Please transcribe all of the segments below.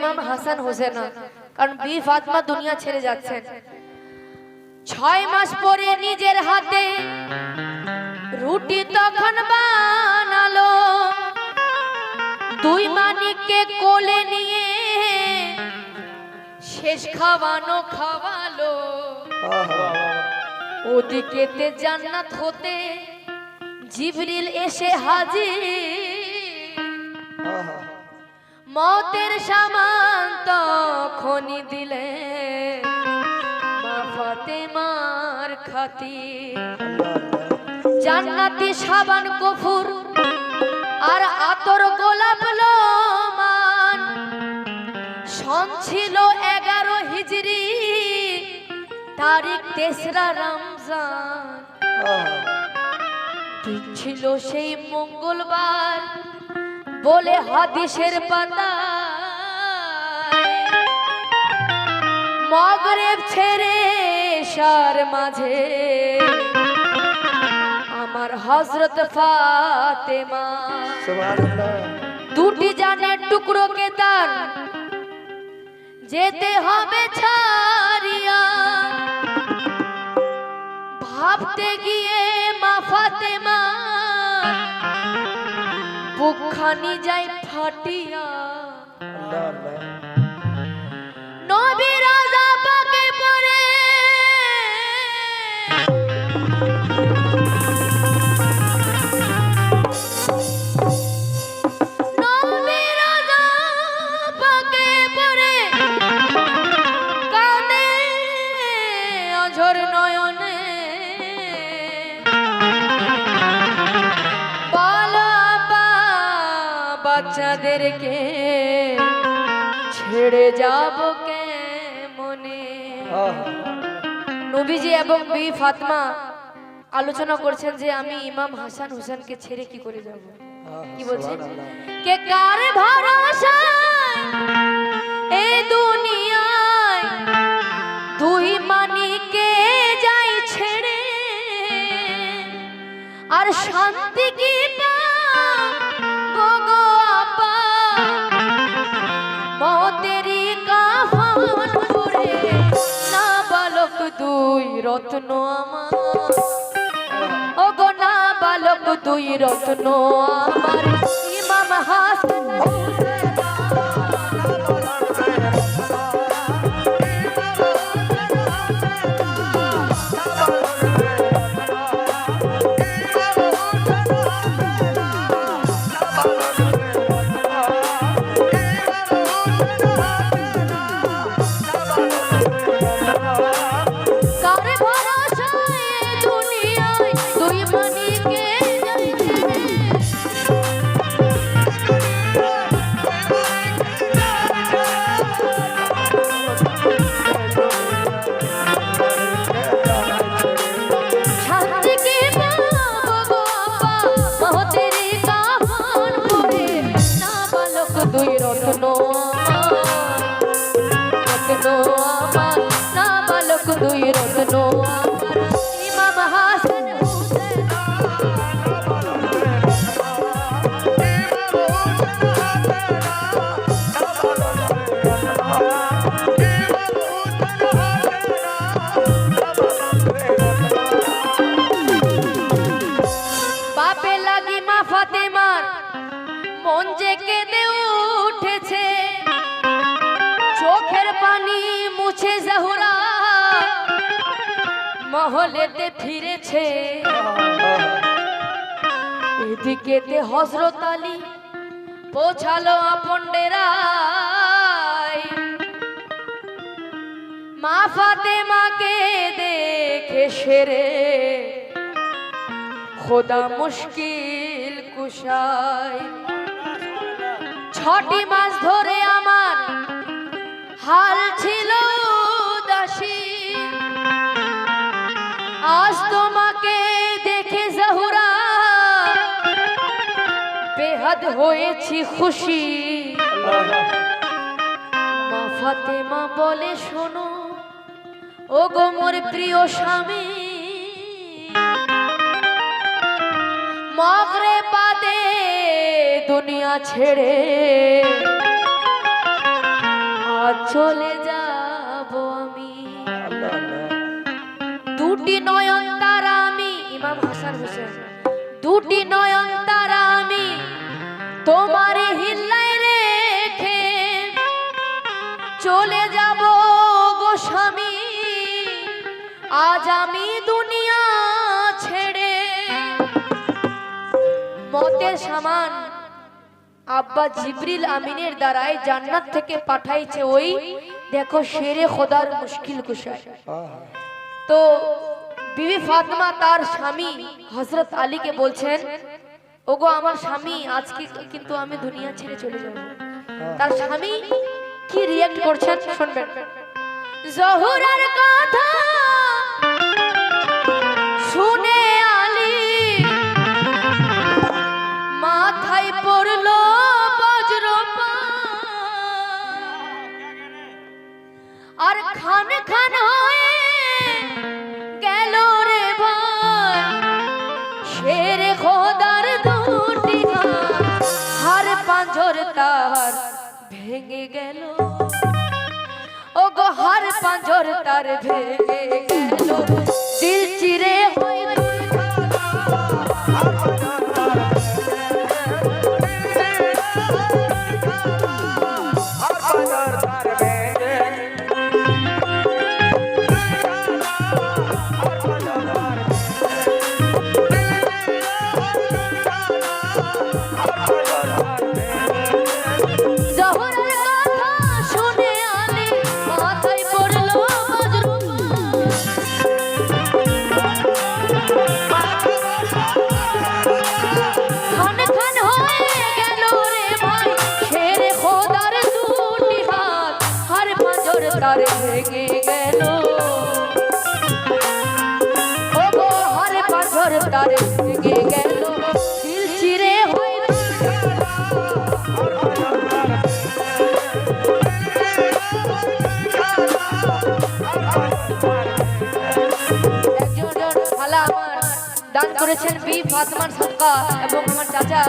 ইমাম হাসান হোসেন, কারণ বি ফাতেমা দুনিয়া ছেড়ে যাচ্ছেন। 6 মাস পরে নিজের হাতে রুটি তখন বানালো, 2 মানিককে কোলে নিয়ে শেষ খাওয়ালো। ওদিকেতে জান্নাত হতে জিবরিল এসে হাজির, মতের সামান তখনই দিলে মা ফাতেমার খাতির। জান্নাতি সাবান কফুর আর আতর গোলাপ লোমান, সন ছিল 11 হিজরি, তারিখ 3রা রমজান। ছিল সেই মঙ্গলবার বলে হাদিসের পাতা, মাগরিব ছেড়ে এশার মাঝে আমার হযরত ফাতেমা। সুবহানাল্লাহ। 2টি জানের টুকরোকে তার যেতে হবে ছাড়িয়া, ভাবতে গিয়ে মা ফাতেমা বুকখানি যায় ফাটিয়া। নবী রাজা পাকে পড়ে নবী রাজা পাকে পড়ে কাঁদে অঝর নয়নে। বাচ্চাদেরকে ছেড়ে যাব কেমনে। নবীজি এবং বি ফাতেমা আলোচনা করছেন যে আমি ইমাম হাসান হোসেনকে ছেড়ে কি করে যাব। কি বলছেন? কে কার ভরসা এই দুনিয়ায় 2 মানিককে যাই ছেড়ে, আর শান্তি কি মতেরি কাফন পরে না বালক 2 রত্ন আমার। ও গো না বালক 2 রত্ন আমার, ইমাম হাসান মন যে কেঁদে উঠেছে, চোখের পানি মুছে জহুরা মহলেতে ফিরেছে। এদিকেতে হযরত আলী পৌঁছালো আপন ডেরায়, মা ফাতেমাকে দেখে সেরে খোদা মুশকিল কুশায়। 6টি মাস ধরে আমার হাল ছিল উদাসী, আজ তোমাকে দেখে জহুরা বেহাদ হয়েছি খুশি। মা ফাতেমা বলে শোনো ও গো মোর প্রিয় স্বামী, মাগরিব বাদে দুনিয়া ছেড়ে চলে যাব আমি। দুটি নয়ন তারা আমি, ইমাম হাসান হোসেন, দুটি নয়ন তারা আমি তোমার হিল্লায় রেখে চলে যাব গো স্বামী, আজ আমি দুনিয়া ছেড়ে। মতের সামান আব্বা জিবরিল আমিনের দ্বারাই জান্নাত থেকে পাঠাইছে ওই দেখো শেরে খোদার মুশকিল কুশায়। তো বিবি ফাতেমা তার স্বামী হযরত আলীকে বলছেন, ওগো আমার স্বামী আজকে কিন্তু আমি দুনিয়া ছেড়ে চলে যাব। তার স্বামী কি রিঅ্যাক্ট করছেন শুনবেন। জহুরার কথা শুনে আলী মাথায় পড়লো বজ্রপাত, আর খান খান হয়ে গেল রে ভাই শেরে খোদার দুটি হাত, হার পাঁজর তার ভেঙে গেল, ও গো হার পাঁজর তার ভেঙে গেল, দিল চিরে হয়ে তার ভেঙে গেল, ও গো হার পাথর তার ভেঙে গেল, দিল চিরে হয়ে একজন খালা আমার দান করেছেন বিবি ফাতেমার সাদকা, এবং আমার চাচা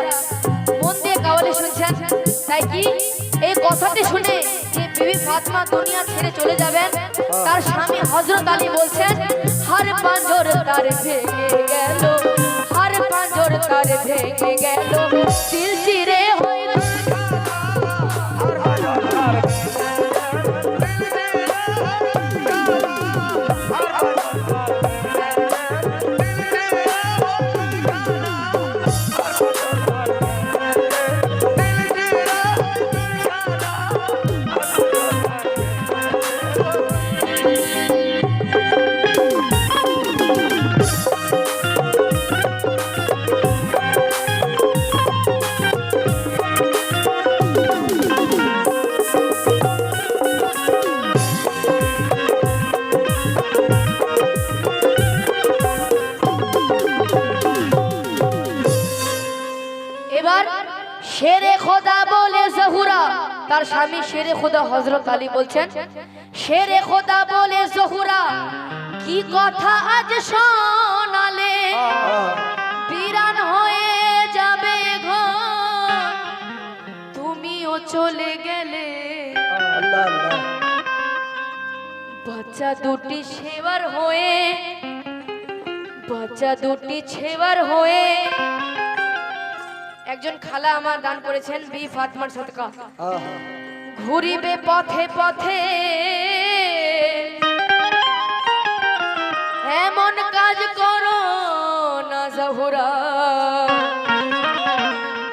মন দিয়ে কাওয়ালি শুনছেন। তাই কি এই কথাটি শুনে যে বিবি ফাতেমা দুনিয়া ছেড়ে চলে যাবেন, তার স্বামী হযরত আলী বলছেন, হার পাঁজর তার ভেঙে গেল, হার পাঁজর তার ভেঙে গেল, দিল চিরে হয়ে শেরে খোদা বলে জহুরা, তার স্বামী শেরে খোদা হযরত আলী বলছেন, শেরে খোদা বলে জহুরা কি কথা আজ শোনালে, বিরান হয়ে যাবে ঘর তুমিও চলে গেলে, বাচ্চা দুটি সেবার হয়ে, বাচ্চা দুটি ছেবার হয়ে। একজন খালা আমার দান করেছেন বিবি ফাতেমার সাদকা, ঘুরিবে পথে পথে এমন কাজ করো না জহুরা,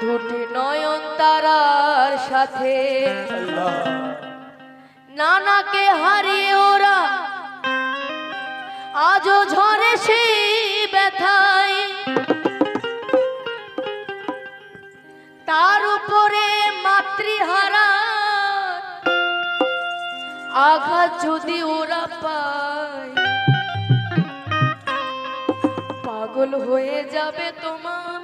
দুটি নয়ন তারার সাথে নানাকে হারিয়ে ওরা আজও ঝরে সেই ব্যথায়, তার উপরে মাতৃহারা আঘাত যদি ওরা পায়, পাগল হয়ে যাবে তোমার